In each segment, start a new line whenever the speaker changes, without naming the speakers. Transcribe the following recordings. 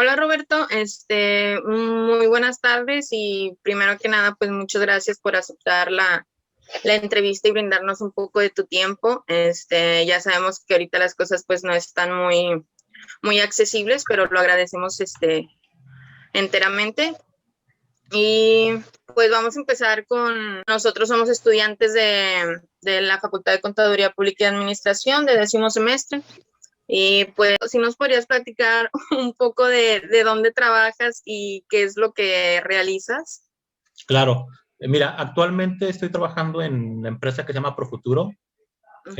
Hola Roberto, muy buenas tardes y primero que nada, pues muchas gracias por aceptar la entrevista y brindarnos un poco de tu tiempo. Ya sabemos que ahorita las cosas pues no están muy accesibles, pero lo agradecemos enteramente. Y pues vamos a empezar con, nosotros somos estudiantes de la Facultad de Contaduría Pública y Administración de 10º semestre. Y pues si nos podrías platicar un poco de dónde trabajas y qué es lo que realizas.
Claro. Mira, actualmente estoy trabajando en la empresa que se llama Profuturo.
Ujú.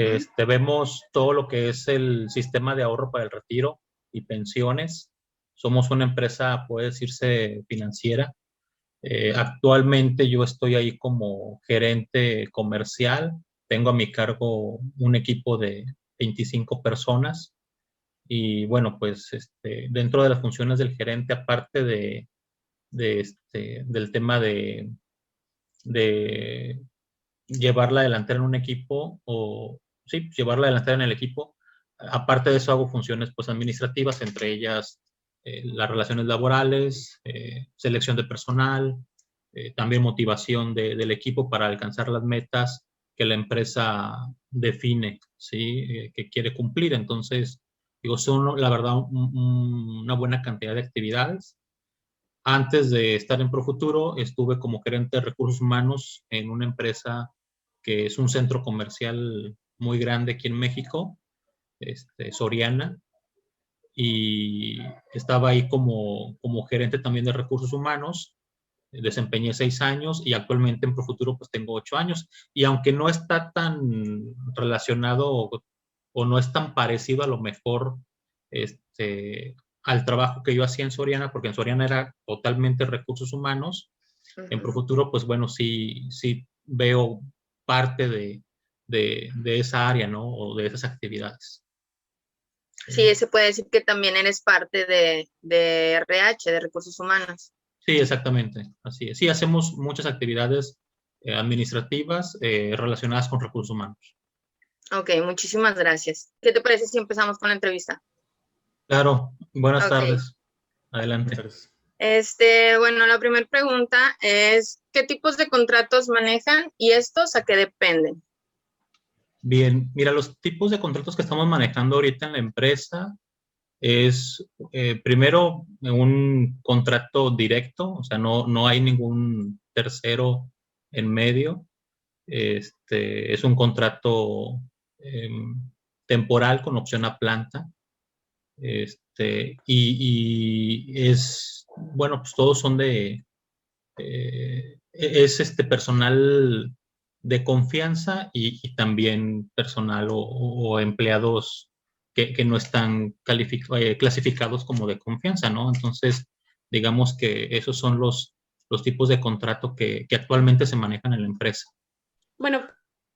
Vemos todo lo que es el sistema de ahorro para el retiro y pensiones. Somos una empresa, puede decirse, financiera. Actualmente yo estoy ahí como gerente comercial. Tengo a mi cargo un equipo de 25 personas. Y bueno, pues dentro de las funciones del gerente, aparte del tema de llevar la delantera en un equipo o, sí, llevar la delantera en el equipo. Aparte de eso, hago funciones pues administrativas, entre ellas las relaciones laborales, selección de personal, también motivación del equipo para alcanzar las metas que la empresa define, ¿sí? Que quiere cumplir. Entonces, digo, son la verdad una buena cantidad de actividades. Antes de estar en Profuturo, estuve como gerente de recursos humanos en una empresa que es un centro comercial muy grande aquí en México, Soriana, y estaba ahí como gerente también de recursos humanos. Desempeñé 6 años y actualmente en Profuturo pues tengo 8 años. Y aunque no está tan relacionado o no es tan parecido a lo mejor al trabajo que yo hacía en Soriana, porque en Soriana era totalmente recursos humanos, en
Ujú.
Profuturo pues bueno, sí veo parte de esa área, ¿no? O de esas actividades.
Sí, se puede decir que también eres parte de RH, de Recursos Humanos.
Sí, exactamente, así es. Sí, hacemos muchas actividades administrativas relacionadas con recursos humanos.
Ok, muchísimas gracias. ¿Qué te parece si empezamos con la entrevista?
Claro, buenas
Ok.
tardes.
Buenas
Adelante.
tardes.
Bueno, la primera pregunta es, ¿qué tipos de contratos manejan y estos a qué dependen?
Bien, mira, los tipos de contratos que estamos manejando ahorita en la empresa es, primero, un contrato directo, o sea, no hay ningún tercero en medio. Es un contrato temporal con opción a planta. Y es, bueno, pues todos son es personal de confianza y también personal o empleados que no están clasificados como de confianza, ¿no? Entonces, digamos que esos son los tipos de contrato que actualmente se manejan en la empresa.
Bueno,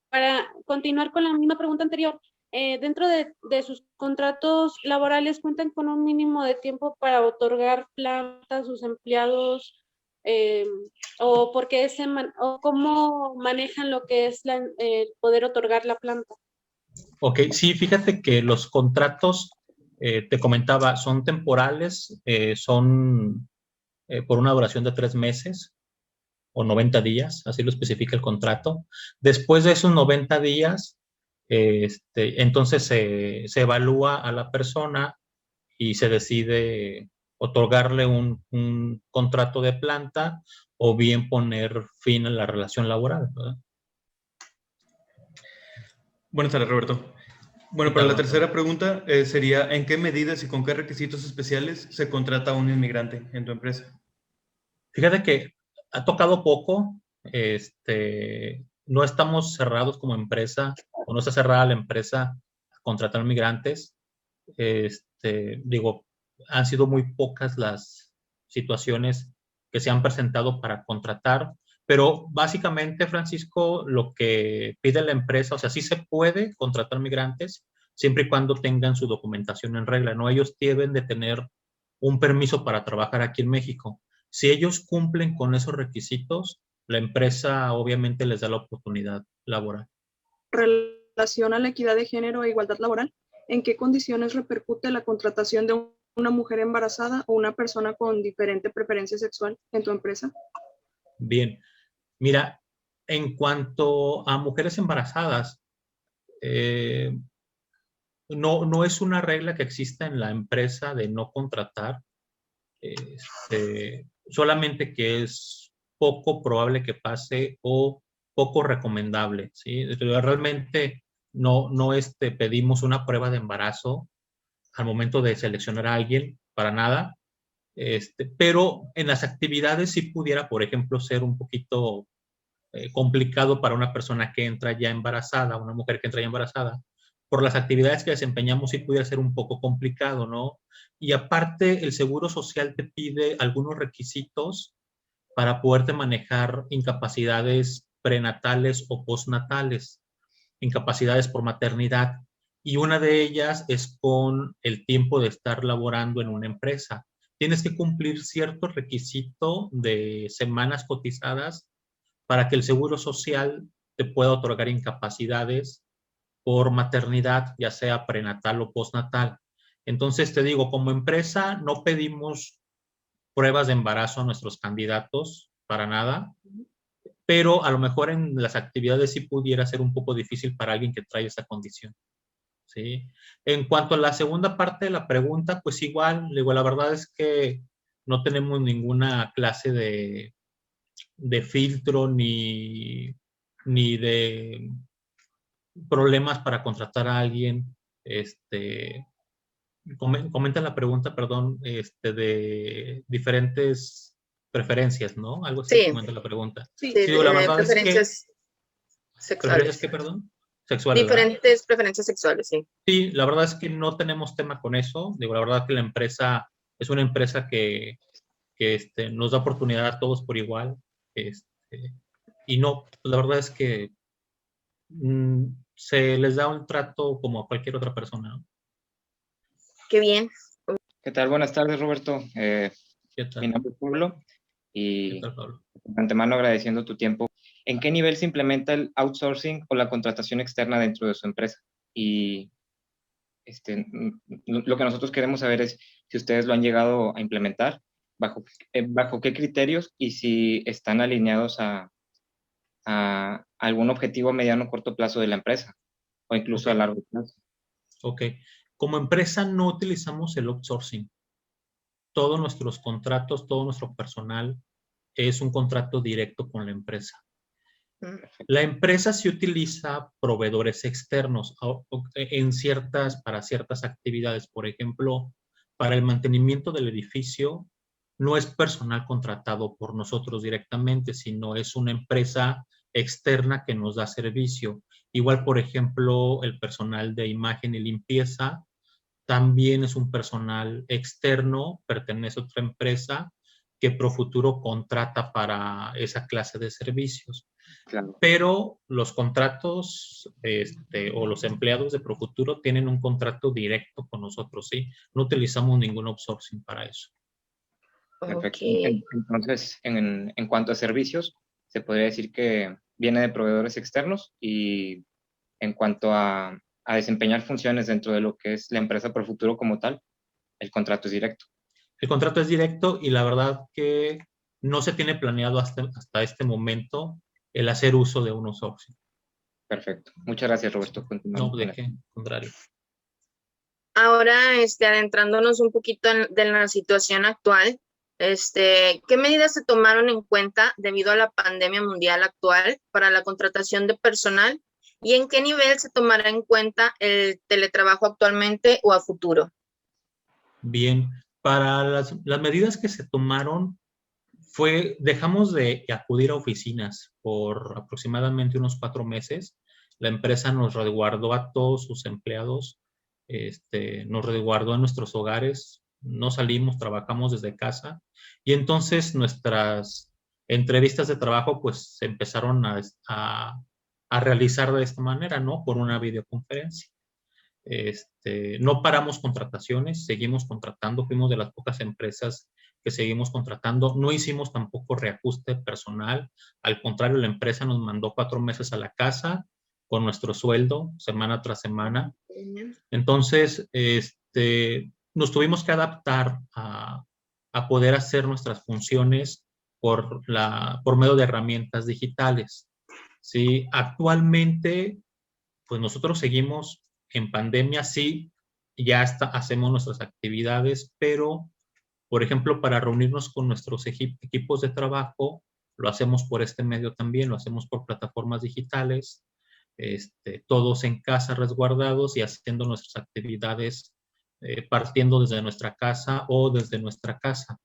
para continuar con la misma pregunta anterior, dentro de sus contratos laborales cuentan con un mínimo de tiempo para otorgar planta a sus empleados, eh, o porque o cómo manejan lo que es poder otorgar la planta.
Ok, sí, fíjate que los contratos, te comentaba, son temporales, son por una duración de 3 meses o 90 días, así lo especifica el contrato. Después de esos 90 días, entonces se evalúa a la persona y se decide otorgarle un contrato de planta o bien poner fin a la relación laboral, ¿verdad?
Buenas tardes, Roberto.
¿Qué
Bueno, para
tal,
la
Antonio?
tercera pregunta sería, ¿en qué medidas y con qué requisitos especiales se contrata a un inmigrante en tu empresa?
Fíjate que ha tocado poco, no estamos cerrados como empresa, o no está cerrada la empresa a contratar migrantes. Digo, han sido muy pocas las situaciones que se han presentado para contratar, pero básicamente, Francisco, lo que pide la empresa, o sea, sí se puede contratar migrantes siempre y cuando tengan su documentación en regla, ¿no? Ellos deben de tener un permiso para trabajar aquí en México. Si ellos cumplen con esos requisitos, la empresa obviamente les da la oportunidad laboral.
Relación a la equidad de género e igualdad laboral, ¿en qué condiciones repercute la contratación de un una mujer embarazada o una persona con diferente preferencia sexual en tu empresa?
Bien, mira, en cuanto a mujeres embarazadas, no es una regla que exista en la empresa de no contratar, solamente que es poco probable que pase o poco recomendable, ¿sí? Realmente no pedimos una prueba de embarazo al momento de seleccionar a alguien, para nada, pero en las actividades sí pudiera, por ejemplo, ser un poquito complicado para una persona que entra ya embarazada, una mujer que entra ya embarazada, por las actividades que desempeñamos sí pudiera ser un poco complicado, ¿no? Y aparte, el Seguro Social te pide algunos requisitos para poderte manejar incapacidades prenatales o postnatales, incapacidades por maternidad. Y una de ellas es con el tiempo de estar laborando en una empresa. Tienes que cumplir cierto requisito de semanas cotizadas para que el Seguro Social te pueda otorgar incapacidades por maternidad, ya sea prenatal o postnatal. Entonces, te digo, como empresa no pedimos pruebas de embarazo a nuestros candidatos, para nada, pero a lo mejor en las actividades sí pudiera ser un poco difícil para alguien que trae esa condición, ¿sí? En cuanto a la segunda parte de la pregunta, pues igual, digo, la verdad es que no tenemos ninguna clase de filtro ni de problemas para contratar a alguien. Comenta la pregunta, perdón, de diferentes preferencias, ¿no? Algo así
Sí,
comenta la pregunta.
sí,
Sí, digo, la verdad es que...
preferencias
¿Preferencias
sexuales.
qué, perdón? Sexuales, ¿verdad?
Diferentes preferencias sexuales, sí.
Sí, la verdad es que no tenemos tema con eso. Digo, la verdad que la empresa es una empresa que nos da oportunidad a todos por igual. Y no, la verdad es que se les da un trato como a cualquier otra persona, ¿no?
Qué bien.
¿Qué tal? Buenas tardes, Roberto.
¿Qué
Mi
tal?
nombre es Pablo
¿Qué
y
tal, Pablo?
de antemano agradeciendo tu tiempo. ¿En qué nivel se implementa el outsourcing o la contratación externa dentro de su empresa? Y lo que nosotros queremos saber es si ustedes lo han llegado a implementar, bajo qué criterios y si están alineados a algún objetivo a mediano o corto plazo de la empresa o incluso a largo plazo.
Ok. Como empresa no utilizamos el outsourcing. Todos nuestros contratos, todo nuestro personal es un contrato directo con la empresa. La empresa sí utiliza proveedores externos para ciertas actividades. Por ejemplo, para el mantenimiento del edificio, no es personal contratado por nosotros directamente, sino es una empresa externa que nos da servicio. Igual, por ejemplo, el personal de imagen y limpieza también es un personal externo, pertenece a otra empresa que Profuturo contrata para esa clase de servicios.
Claro.
Pero los contratos o los empleados de Profuturo tienen un contrato directo con nosotros, ¿sí? No utilizamos ningún outsourcing para eso.
Perfecto.
Okay.
Entonces, en cuanto a servicios, se podría decir que viene de proveedores externos y en cuanto a desempeñar funciones dentro de lo que es la empresa Profuturo como tal, el contrato es directo.
El contrato es directo y la verdad que no se tiene planeado hasta este momento el hacer uso de un outsourcing.
Perfecto. Muchas gracias, Roberto.
No, ¿de qué? Contrario.
Ahora, adentrándonos un poquito de la situación actual, ¿qué medidas se tomaron en cuenta debido a la pandemia mundial actual para la contratación de personal y en qué nivel se tomará en cuenta el teletrabajo actualmente o a futuro?
Bien, para las medidas que se tomaron dejamos de acudir a oficinas por aproximadamente unos 4 meses. La empresa nos resguardó a todos sus empleados, nos resguardó en nuestros hogares, no salimos, trabajamos desde casa y entonces nuestras entrevistas de trabajo pues se empezaron a realizar de esta manera, ¿no? Por una videoconferencia. No paramos contrataciones, seguimos contratando, fuimos de las pocas empresas que seguimos contratando, no hicimos tampoco reajuste personal, al contrario, la empresa nos mandó 4 meses a la casa con nuestro sueldo, semana tras semana. Entonces, nos tuvimos que adaptar a poder hacer nuestras funciones por medio de herramientas digitales. ¿Sí? Actualmente, pues nosotros seguimos en pandemia, sí, ya hacemos nuestras actividades, pero, por ejemplo, para reunirnos con nuestros equipos de trabajo, lo hacemos por este medio también, lo hacemos por plataformas digitales, todos en casa resguardados y haciendo nuestras actividades partiendo desde nuestra casa o desde nuestra casa.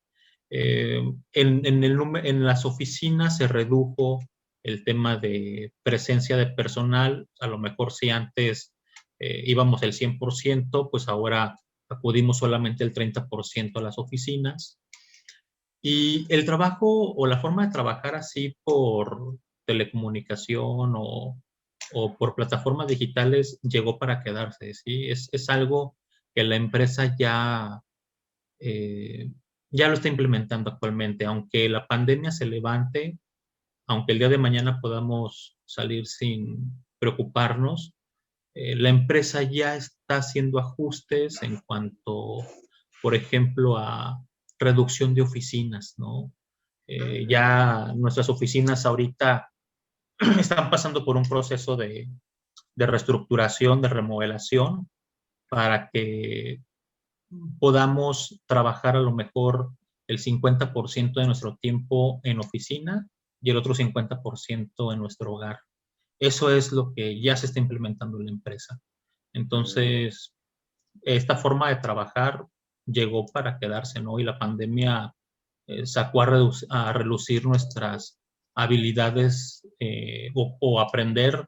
En las oficinas se redujo el tema de presencia de personal. A lo mejor si antes íbamos el 100%, pues ahora acudimos solamente el 30% a las oficinas. Y el trabajo o la forma de trabajar así por telecomunicación o por plataformas digitales llegó para quedarse, ¿sí? Es algo que la empresa ya lo está implementando actualmente. Aunque la pandemia se levante, aunque el día de mañana podamos salir sin preocuparnos, la empresa ya está haciendo ajustes en cuanto, por ejemplo, a reducción de oficinas, ¿no? Ya nuestras oficinas ahorita están pasando por un proceso de reestructuración, de remodelación, para que podamos trabajar a lo mejor el 50% de nuestro tiempo en oficina y el otro 50% en nuestro hogar. Eso es lo que ya se está implementando en la empresa. Entonces, esta forma de trabajar llegó para quedarse, ¿no? Y la pandemia sacó a relucir nuestras habilidades o aprender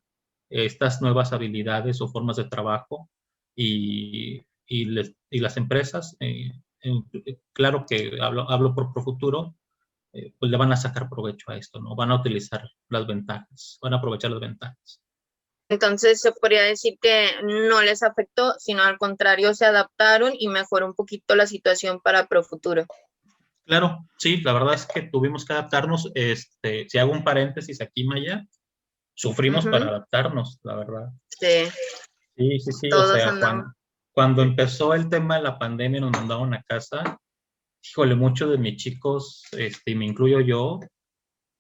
estas nuevas habilidades o formas de trabajo y las empresas, claro que hablo por Profuturo, pues le van a sacar provecho a esto, ¿no? Van a utilizar las ventajas, van a aprovechar las ventajas.
Entonces se podría decir que no les afectó, sino al contrario se adaptaron y mejoró un poquito la situación para Profuturo.
Claro, sí, la verdad es que tuvimos que adaptarnos. Si hago un paréntesis aquí, Maya, sufrimos para adaptarnos, la verdad.
Sí.
Sí,
Todos
o sea,
andamos.
cuando empezó el tema de la pandemia, nos mandaron a casa, híjole, muchos de mis chicos, y me incluyo yo,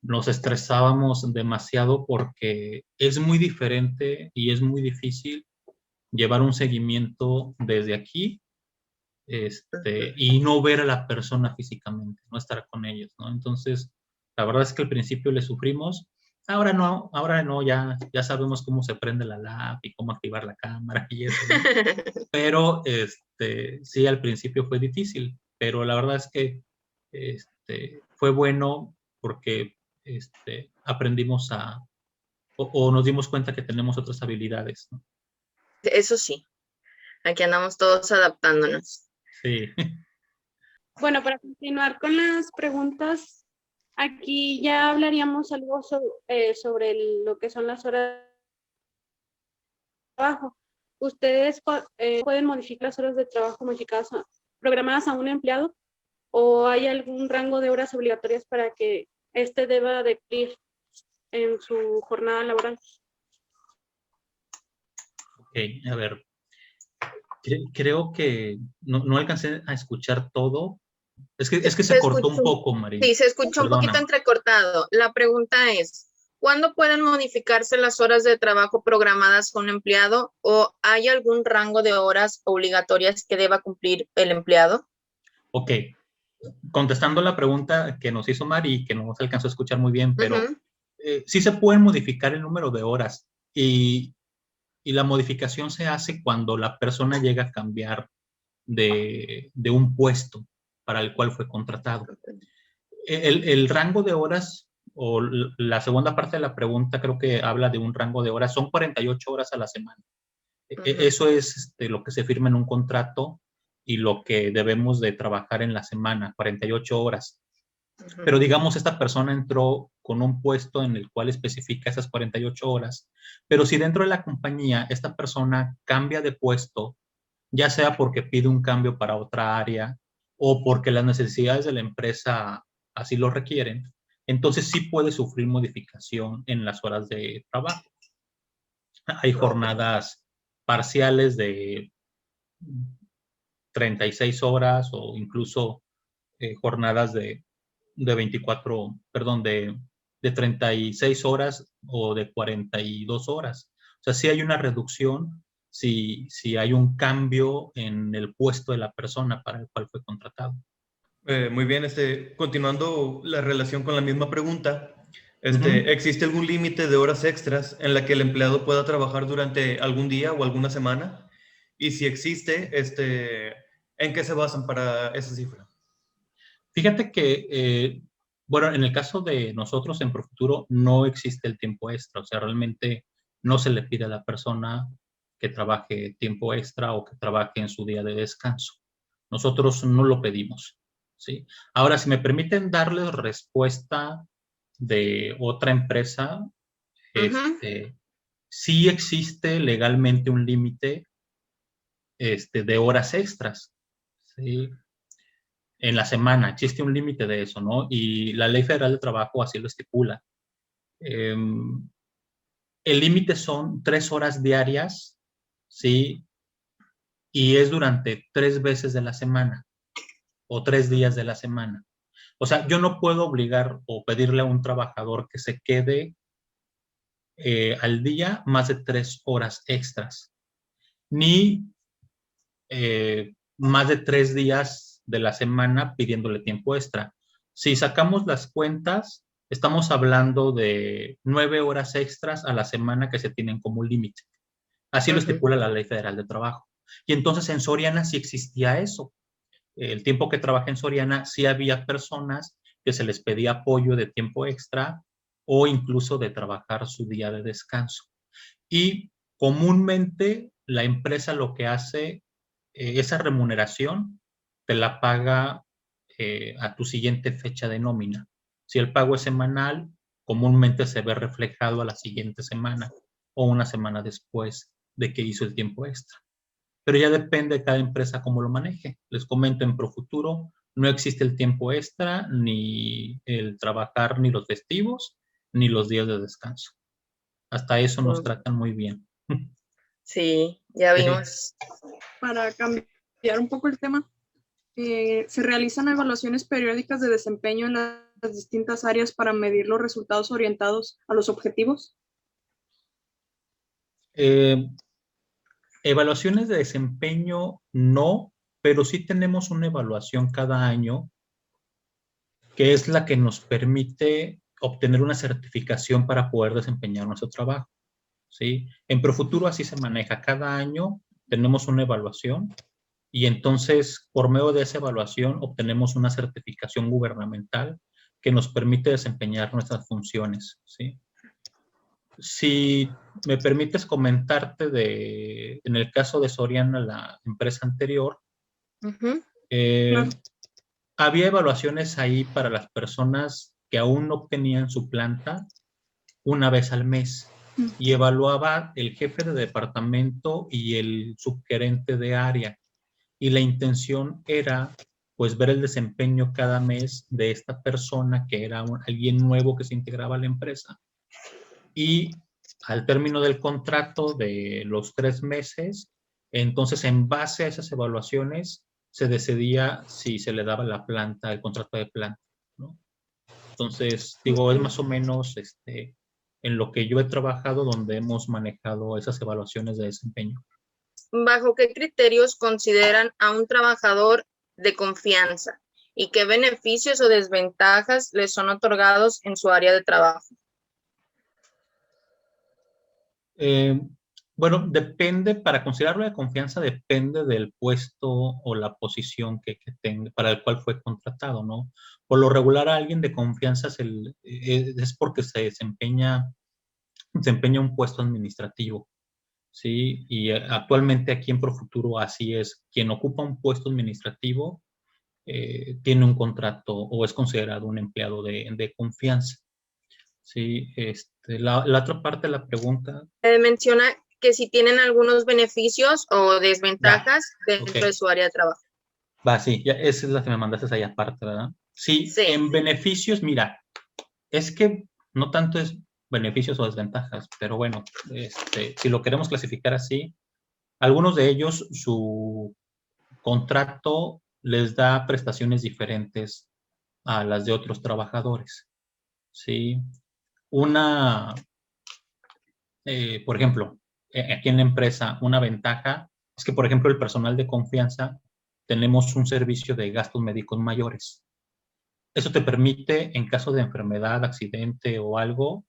nos estresábamos demasiado porque es muy diferente y es muy difícil llevar un seguimiento desde aquí, y no ver a la persona físicamente, no estar con ellos, ¿no? Entonces, la verdad es que al principio le sufrimos, ahora no, ya sabemos cómo se prende la lap y cómo activar la cámara y eso, ¿no? Pero, sí, al principio fue difícil, pero la verdad es que, fue bueno porque, aprendimos o nos dimos cuenta que tenemos otras habilidades, ¿no?
Eso sí, aquí andamos todos adaptándonos.
Sí.
Bueno, para continuar con las preguntas, aquí ya hablaríamos algo sobre lo que son las horas de trabajo. ¿Ustedes pueden modificar las horas de trabajo programadas a un empleado o hay algún rango de horas obligatorias para que éste deba de cumplir en su jornada laboral?
Ok, a ver. Creo que no alcancé a escuchar todo. Es que se cortó un poco, María.
Sí, se escuchó un poquito entrecortado. La pregunta es, ¿cuándo pueden modificarse las horas de trabajo programadas con un empleado o hay algún rango de horas obligatorias que deba cumplir el empleado?
Ok, contestando la pregunta que nos hizo Mari, que no se alcanzó a escuchar muy bien, pero sí se pueden modificar el número de horas y la modificación se hace cuando la persona llega a cambiar de un puesto para el cual fue contratado. El rango de horas, o la segunda parte de la pregunta creo que habla de un rango de horas, son 48 horas a la semana. Eso es lo que se firma en un contrato y lo que debemos de trabajar en la semana, 48 horas. Pero digamos, esta persona entró con un puesto en el cual especifica esas 48 horas, pero si dentro de la compañía esta persona cambia de puesto, ya sea porque pide un cambio para otra área o porque las necesidades de la empresa así lo requieren, entonces sí puede sufrir modificación en las horas de trabajo. Hay jornadas parciales de 36 horas o incluso jornadas de 24, perdón, de 36 horas o de 42 horas. O sea, sí hay una reducción si hay un cambio en el puesto de la persona para el cual fue contratado.
Muy bien, continuando la relación con la misma pregunta,
Ujú.
¿existe algún límite de horas extras en la que el empleado pueda trabajar durante algún día o alguna semana? Y si existe, ¿en qué se basan para esa cifra?
Fíjate que, bueno, en el caso de nosotros en Profuturo no existe el tiempo extra, o sea, realmente no se le pide a la persona que trabaje tiempo extra o que trabaje en su día de descanso. Nosotros no lo pedimos, ¿sí? Ahora, si me permiten darles respuesta de otra empresa,
Ujú.
sí existe legalmente un límite de horas extras, ¿sí? En la semana, existe un límite de eso, ¿no? Y la Ley Federal de Trabajo así lo estipula. El límite son 3 horas diarias, ¿sí? Y es durante 3 veces de la semana o 3 días de la semana. O sea, yo no puedo obligar o pedirle a un trabajador que se quede al día más de 3 horas extras, ni más de 3 días de la semana pidiéndole tiempo extra. Si sacamos las cuentas, estamos hablando de 9 horas extras a la semana que se tienen como límite. Así lo estipula la Ley Federal de Trabajo. Y entonces en Soriana sí existía eso. El tiempo que trabajé en Soriana sí había personas que se les pedía apoyo de tiempo extra o incluso de trabajar su día de descanso. Y comúnmente la empresa lo que hace, esa remuneración te la paga a tu siguiente fecha de nómina. Si el pago es semanal, comúnmente se ve reflejado a la siguiente semana o una semana después de que hizo el tiempo extra. Pero ya depende de cada empresa cómo lo maneje. Les comento, en Profuturo no existe el tiempo extra, ni el trabajar, ni los festivos, ni los días de descanso. Hasta eso nos tratan muy bien.
Sí, ya
Sí.
vimos.
Para cambiar un poco el tema, se realizan evaluaciones periódicas de desempeño en las distintas áreas para medir los resultados orientados a los objetivos.
Evaluaciones de desempeño no, pero sí tenemos una evaluación cada año que es la que nos permite obtener una certificación para poder desempeñar nuestro trabajo, ¿sí? En Profuturo así se maneja. Cada año tenemos una evaluación y entonces por medio de esa evaluación obtenemos una certificación gubernamental que nos permite desempeñar nuestras funciones, ¿sí? Si me permites comentarte en el caso de Soriana, la empresa anterior,
Claro.
había evaluaciones ahí para las personas que aún no obtenían su planta una vez al mes y evaluaba el jefe de departamento y el subgerente de área. Y la intención era pues ver el desempeño cada mes de esta persona que era alguien nuevo que se integraba a la empresa. Y al término del contrato de los 3 meses, entonces en base a esas evaluaciones se decidía si se le daba la planta, el contrato de planta, ¿no? Entonces, digo, es más o menos en lo que yo he trabajado donde hemos manejado esas evaluaciones de desempeño.
¿Bajo qué criterios consideran a un trabajador de confianza y qué beneficios o desventajas les son otorgados en su área de trabajo?
Bueno, depende, para considerarlo de confianza depende del puesto o la posición que tenga, para el cual fue contratado, ¿no? Por lo regular, a alguien de confianza es porque se desempeña un puesto administrativo, ¿sí? Y actualmente aquí en Profuturo así es. Quien ocupa un puesto administrativo tiene un contrato o es considerado un empleado de confianza, ¿sí? La otra parte de la pregunta.
Menciona que si tienen algunos beneficios o desventajas dentro
Okay.
de su área de trabajo.
Va, sí, ya, esa es la que me mandaste ahí aparte, ¿verdad? Sí,
Sí.
en beneficios, mira, es que no tanto es beneficios o desventajas, pero bueno, si lo queremos clasificar así, algunos de ellos, su contrato les da prestaciones diferentes a las de otros trabajadores, ¿sí? Por ejemplo, aquí en la empresa, una ventaja es que, por ejemplo, el personal de confianza tenemos un servicio de gastos médicos mayores. Eso te permite, en caso de enfermedad, accidente o algo,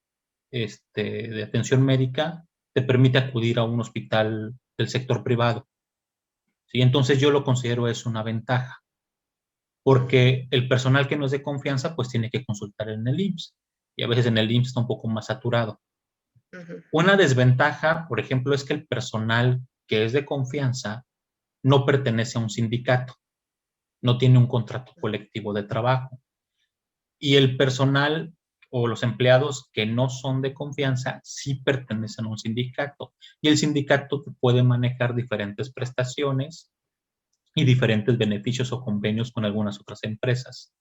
de atención médica, te permite acudir a un hospital del sector privado. ¿Sí? Entonces yo lo considero es una ventaja, porque el personal que no es de confianza, pues tiene que consultar en el IMSS, y a veces en el IMSS está un poco más saturado. Una desventaja, por ejemplo, es que el personal que es de confianza no pertenece a un sindicato, no tiene un contrato colectivo de trabajo. Y el personal o los empleados que no son de confianza sí pertenecen a un sindicato. Y el sindicato puede manejar diferentes prestaciones y diferentes beneficios o convenios con algunas otras empresas.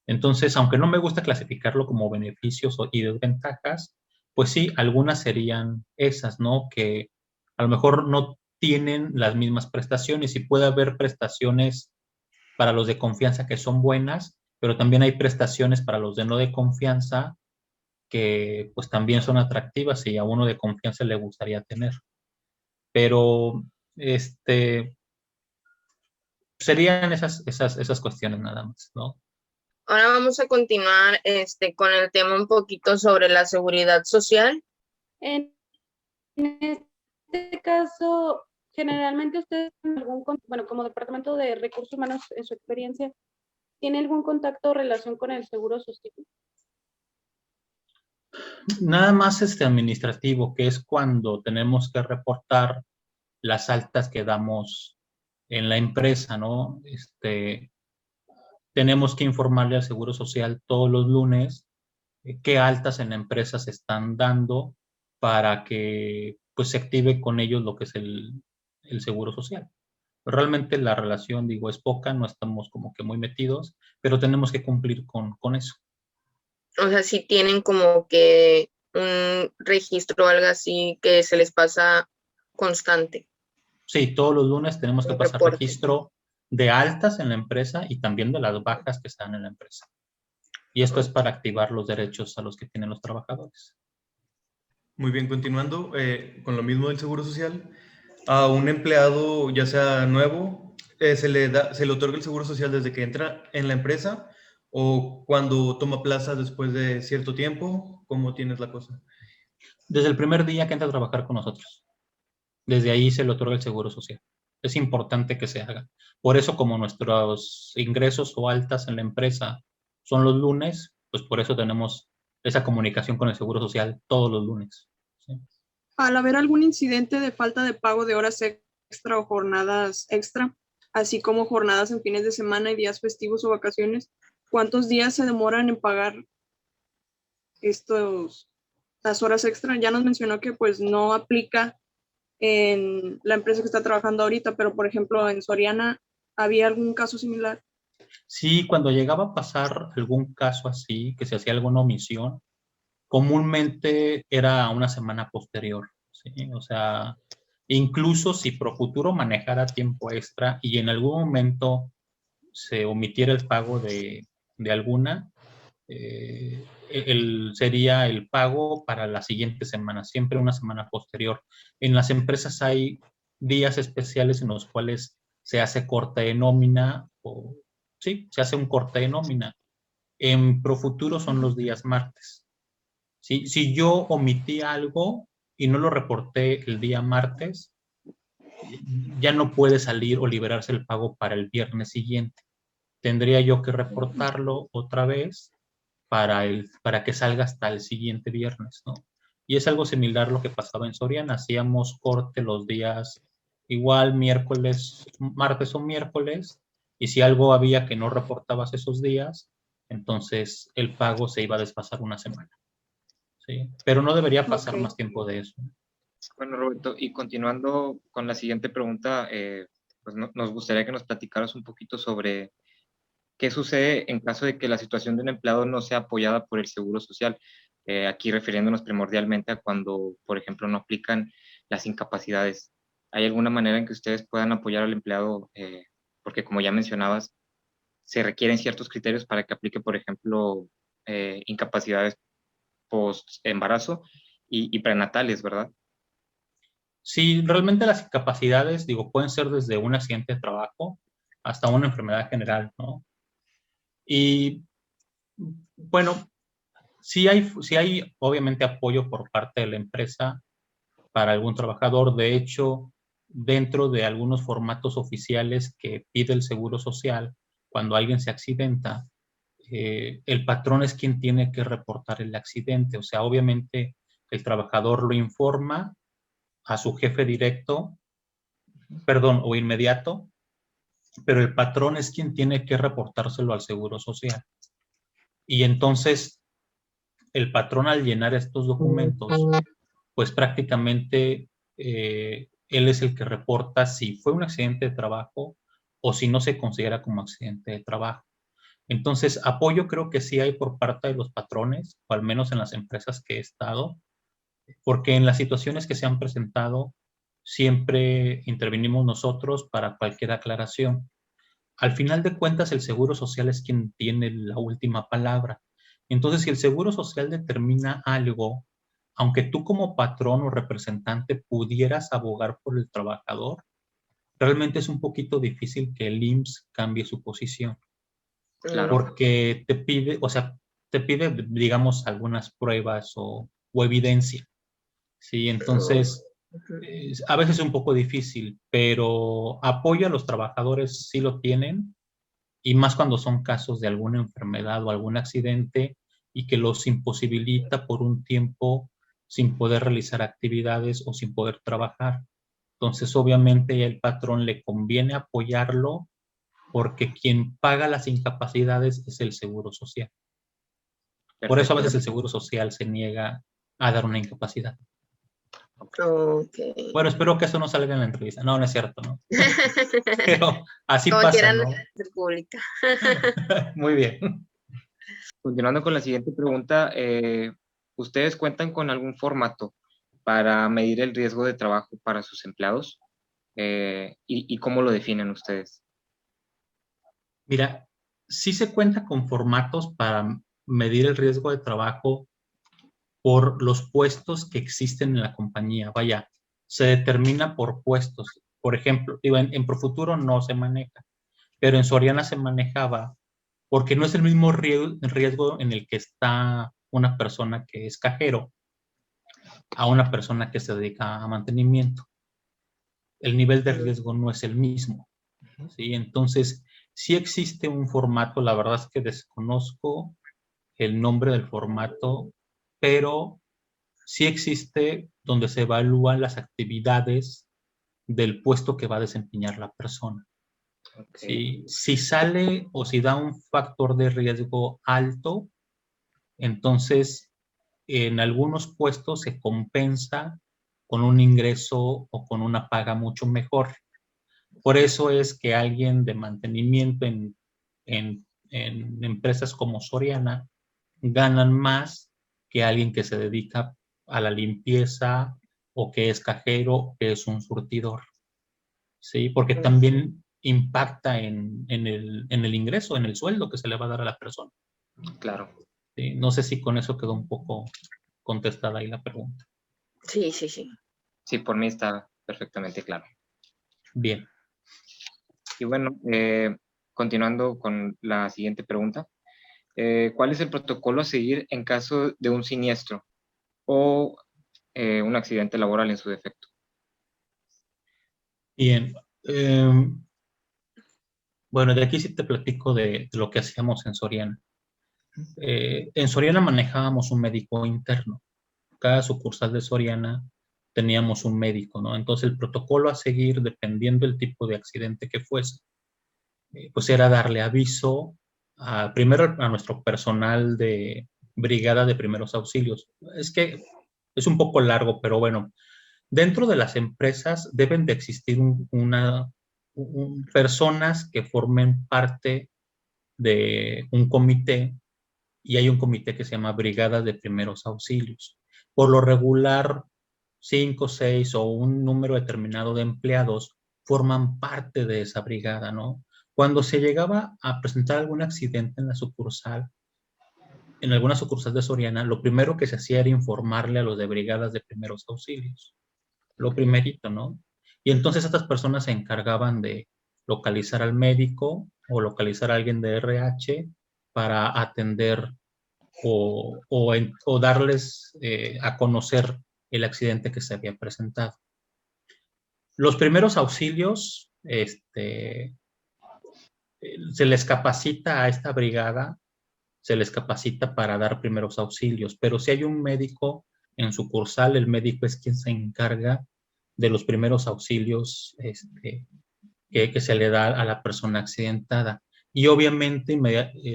Entonces, aunque no me gusta clasificarlo como beneficios y desventajas, pues sí, algunas serían esas, ¿no? Que a lo mejor no tienen las mismas prestaciones y puede haber prestaciones para los de confianza que son buenas, pero también hay prestaciones para los de no de confianza que pues también son atractivas y a uno de confianza le gustaría tener. Pero serían esas cuestiones nada más, ¿no?
Ahora vamos a continuar con el tema un poquito sobre la seguridad social.
En este caso, generalmente ustedes, bueno, como Departamento de Recursos Humanos, en su experiencia, ¿tiene algún contacto o relación con el Seguro Social?
Nada más administrativo, que es cuando tenemos que reportar las altas que damos en la empresa, ¿no? Tenemos que informarle al Seguro Social todos los lunes qué altas en la empresa se están dando para que pues se active con ellos lo que es el Seguro Social. Realmente la relación, digo, es poca, no estamos como que muy metidos, pero tenemos que cumplir con eso.
O sea, si tienen como que un registro o algo así que se les pasa constante.
Sí, todos los lunes tenemos que
Un
pasar
reporte.
registro de altas en la empresa y también de las bajas que están en la empresa. Y esto es para activar los derechos a los que tienen los trabajadores.
Muy bien, continuando con lo mismo del Seguro Social, a un empleado, ya sea nuevo, se le otorga el Seguro Social desde que entra en la empresa o cuando toma plaza después de cierto tiempo. ¿Cómo tienes la cosa?
Desde el primer día que entra a trabajar con nosotros. Desde ahí se le otorga el Seguro Social. Es importante que se haga. Por eso, como nuestros ingresos o altas en la empresa son los lunes, pues por eso tenemos esa comunicación con el Seguro Social todos los lunes. ¿Sí?
Al haber algún incidente de falta de pago de horas extra o jornadas extra, así como jornadas en fines de semana y días festivos o vacaciones, ¿cuántos días se demoran en pagar las horas extra? Ya nos mencionó que pues no aplica en la empresa que está trabajando ahorita, pero por ejemplo en Soriana, ¿había algún caso similar?
Sí, cuando llegaba a pasar algún caso así, que se hacía alguna omisión, comúnmente era una semana posterior, ¿sí? O sea, incluso si Profuturo manejara tiempo extra y en algún momento se omitiera el pago de alguna, sería el pago para la siguiente semana, siempre una semana posterior. En las empresas hay días especiales en los cuales se hace corte de nómina, o sí, se hace un corte de nómina. En Profuturo son los días martes. ¿Sí? Si yo omití algo y no lo reporté el día martes, ya no puede salir o liberarse el pago para el viernes siguiente. Tendría yo que reportarlo otra vez para que salga hasta el siguiente viernes, ¿no? Y es algo similar lo que pasaba en Soriana. Hacíamos corte los días igual miércoles, martes o miércoles, y si algo había que no reportabas esos días, entonces el pago se iba a desfasar una semana. ¿Sí? Pero no debería pasar más tiempo de eso.
Bueno, Roberto, y continuando con la siguiente pregunta, pues nos gustaría que nos platicaras un poquito sobre qué sucede en caso de que la situación de un empleado no sea apoyada por el Seguro Social. Aquí refiriéndonos primordialmente a cuando, por ejemplo, no aplican las incapacidades. ¿Hay alguna manera en que ustedes puedan apoyar al empleado porque como ya mencionabas, se requieren ciertos criterios para que aplique, por ejemplo, incapacidades post-embarazo y prenatales, ¿verdad?
Sí, realmente las incapacidades, digo, pueden ser desde un accidente de trabajo hasta una enfermedad general, ¿no? Y bueno, sí hay obviamente apoyo por parte de la empresa para algún trabajador. De hecho, dentro de algunos formatos oficiales que pide el Seguro Social, cuando alguien se accidenta, el patrón es quien tiene que reportar el accidente. O sea, obviamente el trabajador lo informa a su jefe directo, perdón, o inmediato, pero el patrón es quien tiene que reportárselo al Seguro Social. Y entonces el patrón, al llenar estos documentos, pues prácticamente él es el que reporta si fue un accidente de trabajo o si no se considera como accidente de trabajo. Entonces, apoyo creo que sí hay por parte de los patrones, o al menos en las empresas que he estado, porque en las situaciones que se han presentado siempre intervenimos nosotros para cualquier aclaración. Al final de cuentas, el Seguro Social es quien tiene la última palabra. Entonces, si el Seguro Social determina algo, aunque tú como patrón o representante pudieras abogar por el trabajador, realmente es un poquito difícil que el IMSS cambie su posición.
Claro.
Porque te pide, o sea, te pide, digamos, algunas pruebas o evidencia. Sí, entonces, a veces es un poco difícil, pero apoyo a los trabajadores sí lo tienen, y más cuando son casos de alguna enfermedad o algún accidente y que los imposibilita por un tiempo sin poder realizar actividades o sin poder trabajar. Entonces, obviamente, el patrón le conviene apoyarlo porque quien paga las incapacidades es el Seguro Social. Por eso a
Perfecto.
veces el Seguro Social se niega a dar una incapacidad.
Ok.
Bueno, espero que eso no salga en la entrevista. No, no es cierto, ¿no? Pero así
Como
pasa,
quieran
¿no?
ser pública.
Muy bien.
Continuando con la siguiente pregunta, ¿ustedes cuentan con algún formato para medir el riesgo de trabajo para sus empleados? ¿Y cómo lo definen ustedes?
Mira, sí se cuenta con formatos para medir el riesgo de trabajo por los puestos que existen en la compañía. Vaya, se determina por puestos. Por ejemplo, digo, en Profuturo no se maneja, pero en Soriana se manejaba porque no es el mismo riesgo en el que está una persona que es cajero a una persona que se dedica a mantenimiento. El nivel de riesgo no es el mismo, ¿sí? Entonces, sí existe un formato, la verdad es que desconozco el nombre del formato, pero sí existe donde se evalúan las actividades del puesto que va a desempeñar la persona.
Okay.
Si sale o si da un factor de riesgo alto, entonces en algunos puestos se compensa con un ingreso o con una paga mucho mejor. Por eso es que alguien de mantenimiento en empresas como Soriana ganan más que alguien que se dedica a la limpieza o que es cajero o que es un surtidor. ¿Sí? Porque también impacta en el ingreso, en el sueldo que se le va a dar a la persona.
Claro.
¿Sí? No sé si con eso quedó un poco contestada ahí la pregunta.
Sí, sí, sí.
Sí, por mí está perfectamente claro.
Bien.
Y bueno, continuando con la siguiente pregunta, ¿cuál es el protocolo a seguir en caso de un siniestro o un accidente laboral en su defecto?
Bien. Bueno, de aquí sí te platico de lo que hacíamos en Soriana. En Soriana manejábamos un médico interno. Cada sucursal de Soriana teníamos un médico, ¿no? Entonces el protocolo a seguir, dependiendo del tipo de accidente que fuese, pues era darle aviso primero a nuestro personal de brigada de primeros auxilios. Es que es un poco largo, pero bueno, dentro de las empresas deben de existir personas que formen parte de un comité, y hay un comité que se llama Brigada de Primeros Auxilios. Por lo regular, 5, 6 o un número determinado de empleados forman parte de esa brigada, ¿no? Cuando se llegaba a presentar algún accidente en la sucursal, en alguna sucursal de Soriana, lo primero que se hacía era informarle a los de brigadas de primeros auxilios. Lo primerito, ¿no? Y entonces estas personas se encargaban de localizar al médico o localizar a alguien de RH para atender o darles a conocer el accidente que se había presentado. Los primeros auxilios, se les capacita a esta brigada, se les capacita para dar primeros auxilios, pero si hay un médico en sucursal, el médico es quien se encarga de los primeros auxilios que se le da a la persona accidentada. Y obviamente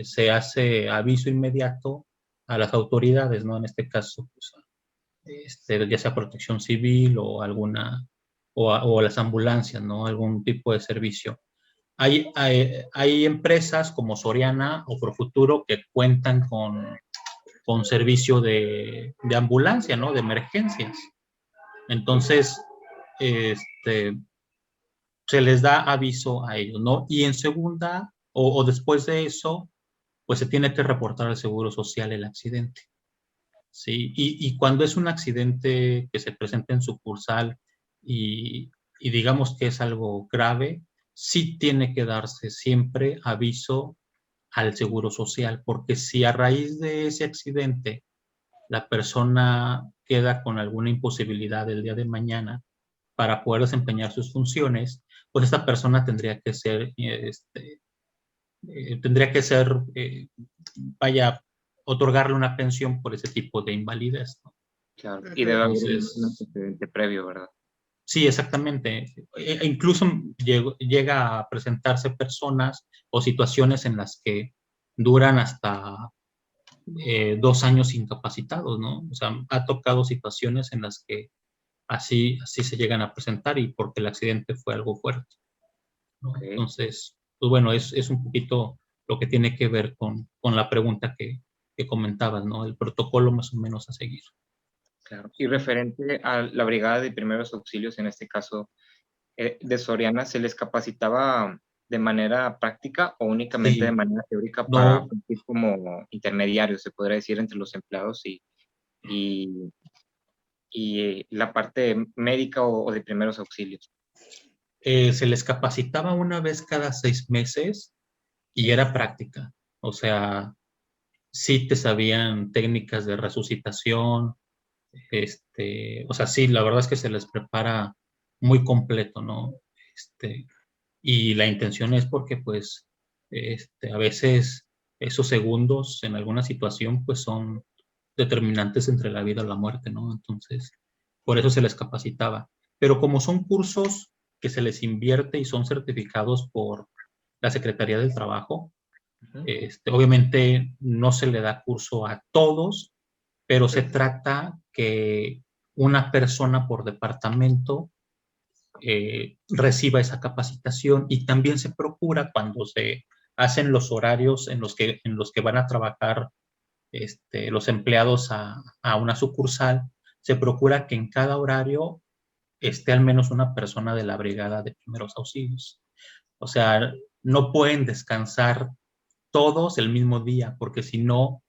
se hace aviso inmediato a las autoridades, ¿no? En este caso, pues, ya sea Protección Civil o alguna, o las ambulancias, ¿no? Algún tipo de servicio. Hay empresas como Soriana o Profuturo que cuentan con servicio de ambulancia, ¿no? De emergencias. Entonces, se les da aviso a ellos, ¿no? Y en segunda, o después de eso, pues se tiene que reportar al Seguro Social el accidente, ¿sí? Y cuando es un accidente que se presenta en sucursal y digamos que es algo grave, sí tiene que darse siempre aviso al Seguro Social, porque si a raíz de ese accidente la persona queda con alguna imposibilidad el día de mañana para poder desempeñar sus funciones, pues esta persona tendría que ser, vaya, otorgarle una pensión por ese tipo de invalidez, ¿no?
Claro, y debe haber un
Entonces,
antecedente previo, ¿verdad?
sí, exactamente. Incluso llega a presentarse personas o situaciones en las que duran hasta 2 años incapacitados, ¿no? O sea, ha tocado situaciones en las que así se llegan a presentar y porque el accidente fue algo fuerte, ¿no?
Okay.
Entonces, pues bueno, es un poquito lo que tiene que ver con la pregunta que comentabas, ¿no? El protocolo más o menos a seguir.
Claro. Y referente a la brigada de primeros auxilios, en este caso de Soriana, ¿se les capacitaba de manera práctica o únicamente de
Sí,
manera teórica para
no,
cumplir como intermediarios, se podría decir, entre los empleados y, y la parte médica o de primeros auxilios?
se les capacitaba una vez cada 6 meses y era práctica. O sea, sí te sabían técnicas de resucitación, o sea, sí, la verdad es que se les prepara muy completo, ¿no? Y la intención es porque, pues, a veces esos segundos en alguna situación, pues, son determinantes entre la vida o la muerte, ¿no? Entonces, por eso se les capacitaba. Pero como son cursos que se les invierte y son certificados por la Secretaría del Trabajo,
Ujú.
obviamente no se le da curso a todos, pero se trata que una persona por departamento reciba esa capacitación y también se procura cuando se hacen los horarios en los que van a trabajar los empleados a una sucursal, se procura que en cada horario esté al menos una persona de la brigada de primeros auxilios. O sea, no pueden descansar todos el mismo día, porque si no,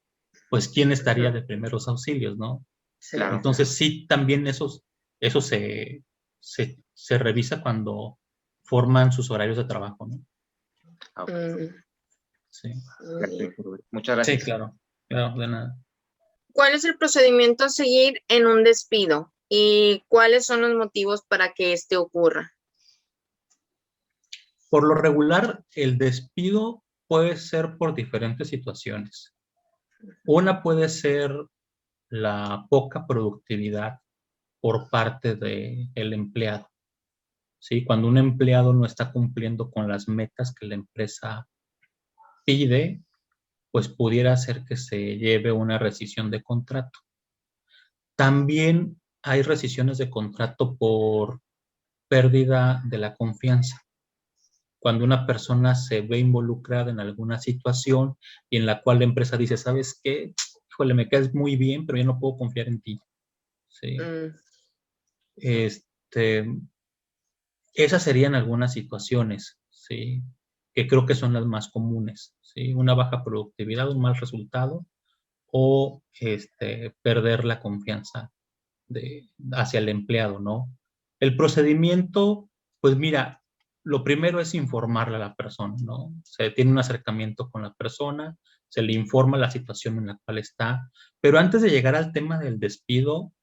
pues ¿quién estaría de primeros auxilios, no?
Sí.
Claro.
Entonces sí, también eso se revisa cuando forman sus horarios de trabajo, ¿no?
Ah, ok.
Sí,
Muy bien.
Muchas
sí,
gracias.
claro, claro, de nada.
¿Cuál es el procedimiento a seguir en un despido y cuáles son los motivos para que este ocurra?
Por lo regular, el despido puede ser por diferentes situaciones. Una puede ser la poca productividad por parte del empleado, ¿sí? Cuando un empleado no está cumpliendo con las metas que la empresa pide, pues pudiera ser que se lleve una rescisión de contrato. También hay rescisiones de contrato por pérdida de la confianza. Cuando una persona se ve involucrada en alguna situación y en la cual la empresa dice, ¿sabes qué? Híjole, me caes muy bien, pero yo no puedo confiar en ti. ¿Sí? Esas serían algunas situaciones, ¿sí? que creo que son las más comunes, ¿sí? Una baja productividad, un mal resultado o perder la confianza hacia el empleado, ¿no? El procedimiento, pues mira, lo primero es informarle a la persona, ¿no? Se tiene un acercamiento con la persona, se le informa la situación en la cual está, pero antes de llegar al tema del despido,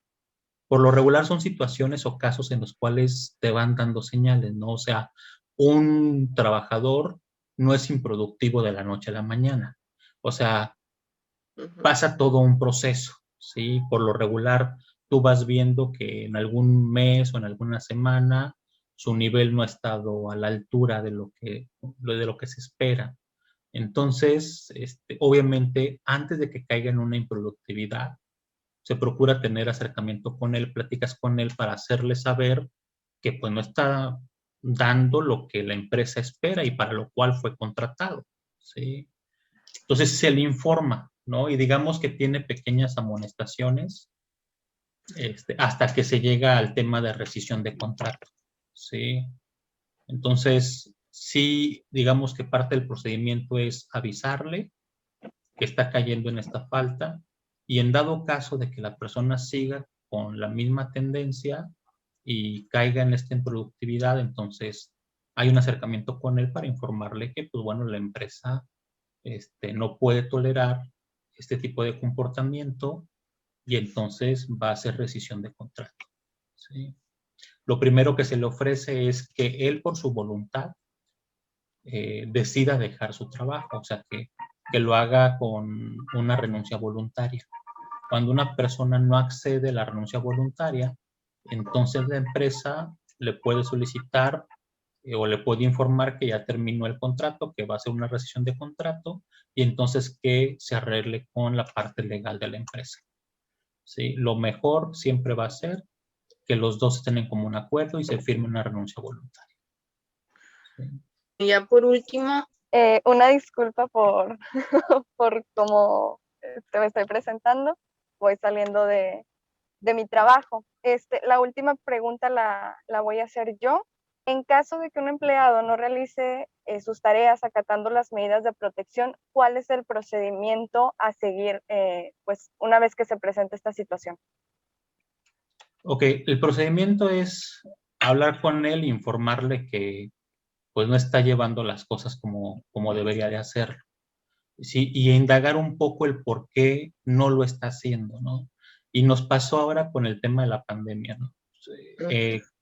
por lo regular son situaciones o casos en los cuales te van dando señales, ¿no? O sea, un trabajador no es improductivo de la noche a la mañana. O sea, pasa todo un proceso, ¿sí? Por lo regular, tú vas viendo que en algún mes o en alguna semana su nivel no ha estado a la altura de lo que se espera. Entonces, obviamente, antes de que caiga en una improductividad, se procura tener acercamiento con él, pláticas con él para hacerle saber que pues no está dando lo que la empresa espera y para lo cual fue contratado, ¿sí? Entonces se le informa, ¿no? Y digamos que tiene pequeñas amonestaciones hasta que se llega al tema de rescisión de contrato, ¿sí? Entonces, sí, digamos que parte del procedimiento es avisarle que está cayendo en esta falta y en dado caso de que la persona siga con la misma tendencia y caiga en esta improductividad, entonces hay un acercamiento con él para informarle que, pues bueno, la empresa no puede tolerar este tipo de comportamiento y entonces va a hacer rescisión de contrato, ¿sí? Lo primero que se le ofrece es que él por su voluntad decida dejar su trabajo, o sea, que lo haga con una renuncia voluntaria. Cuando una persona no accede a la renuncia voluntaria, entonces la empresa le puede solicitar o le puede informar que ya terminó el contrato, que va a ser una rescisión de contrato y entonces que se arregle con la parte legal de la empresa, ¿sí? Lo mejor siempre va a ser que los dos estén en común acuerdo y se firme una renuncia voluntaria, ¿sí?
Y ya por último,
una disculpa por, por cómo me estoy presentando. Voy saliendo de mi trabajo. La última pregunta la voy a hacer yo. En caso de que un empleado no realice sus tareas acatando las medidas de protección, ¿cuál es el procedimiento a seguir pues, una vez que se presente esta situación?
Ok, el procedimiento es hablar con él, informarle que pues no está llevando las cosas como debería de hacerlo, ¿sí? Y indagar un poco el por qué no lo está haciendo, ¿no? Y nos pasó ahora con el tema de la pandemia, ¿no?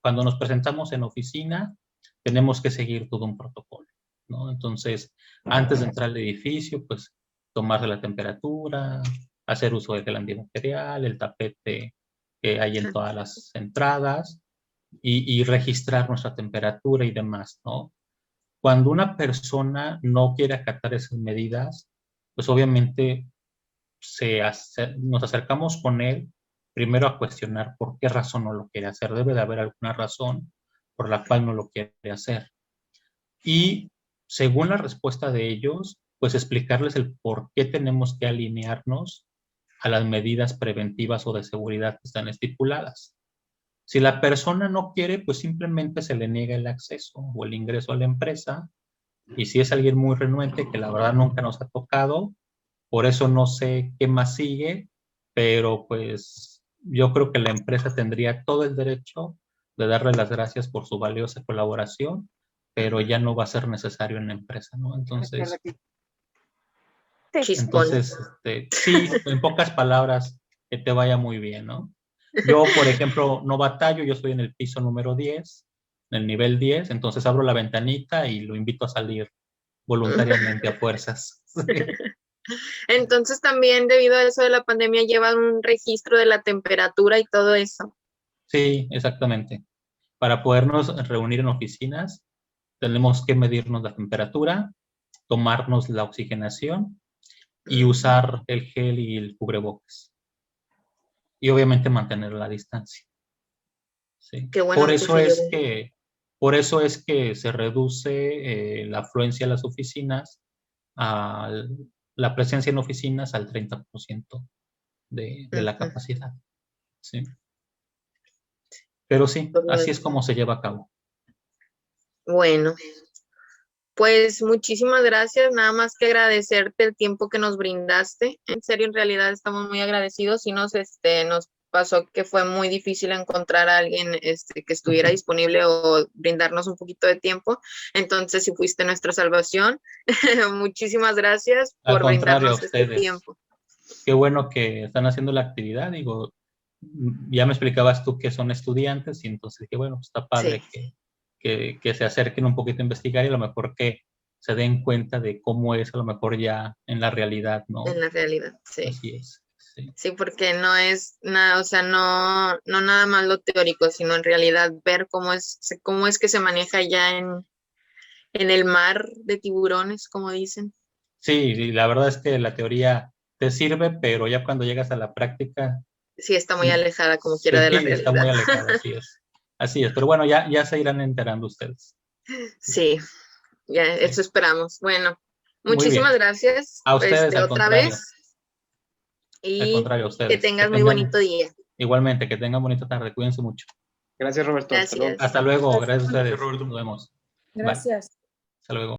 Cuando nos presentamos en oficina, tenemos que seguir todo un protocolo, ¿no? Entonces, antes de entrar al edificio, pues tomarse la temperatura, hacer uso del gel antibacterial, el tapete que hay en todas las entradas y registrar nuestra temperatura y demás, ¿no? Cuando una persona no quiere acatar esas medidas, pues obviamente nos acercamos con él primero a cuestionar por qué razón no lo quiere hacer. Debe de haber alguna razón por la cual no lo quiere hacer. Y según la respuesta de ellos, pues explicarles el por qué tenemos que alinearnos a las medidas preventivas o de seguridad que están estipuladas. Si la persona no quiere, pues simplemente se le niega el acceso o el ingreso a la empresa. Y si es alguien muy renuente, que la verdad nunca nos ha tocado, por eso no sé qué más sigue, pero pues yo creo que la empresa tendría todo el derecho de darle las gracias por su valiosa colaboración, pero ya no va a ser necesario en la empresa, ¿no? Entonces,
chispón.
sí, en pocas palabras, que te vaya muy bien, ¿no? Yo, por ejemplo, no batallo, yo estoy en el piso número 10, en el nivel 10, entonces abro la ventanita y lo invito a salir voluntariamente a fuerzas.
Entonces también debido a eso de la pandemia llevan un registro de la temperatura y todo eso.
Sí, exactamente. Para podernos reunir en oficinas, tenemos que medirnos la temperatura, tomarnos la oxigenación y usar el gel y el cubrebocas. Y obviamente mantener la distancia. ¿Sí?
Qué bueno
Por
que
eso
se
es
llevó.
por eso es que se reduce la afluencia a las oficinas, a la presencia en oficinas al 30% de la capacidad. ¿Sí? Pero sí, así es como se lleva a cabo.
Bueno, Pues muchísimas gracias, nada más que agradecerte el tiempo que nos brindaste. En serio, en realidad estamos muy agradecidos y nos pasó que fue muy difícil encontrar a alguien que estuviera disponible o brindarnos un poquito de tiempo. Entonces, si fuiste nuestra salvación, muchísimas gracias
Al
por
contrario,
brindarnos este
ustedes.
tiempo.
Qué bueno que están haciendo la actividad. Digo, ya me explicabas tú que son estudiantes y entonces dije, bueno, pues está padre
Sí.
que se acerquen un poquito a investigar y a lo mejor que se den cuenta de cómo es a lo mejor ya en la realidad, ¿no?
En la realidad, sí.
Así es. Sí.
Sí, porque no es nada, o sea, no nada más lo teórico, sino en realidad ver cómo es que se maneja ya en el mar de tiburones, como dicen.
Sí, y la verdad es que la teoría te sirve, pero ya cuando llegas a la práctica...
Sí, está muy alejada como quiera de la realidad.
Está muy alejada, así es. Así es, pero bueno, ya se irán enterando ustedes.
Sí, ya eso esperamos. Bueno,
Muy
muchísimas
bien.
gracias
A ustedes, al
otra
contrario.
vez.
Al
Y
contrario, a ustedes.
que tengas muy bonito día.
Igualmente, que tengan bonita tarde. Cuídense mucho.
Gracias, Roberto. Hasta luego.
Gracias.
Hasta luego. Gracias a ustedes.
Gracias, Roberto.
Nos vemos.
Gracias.
Bye. Hasta luego.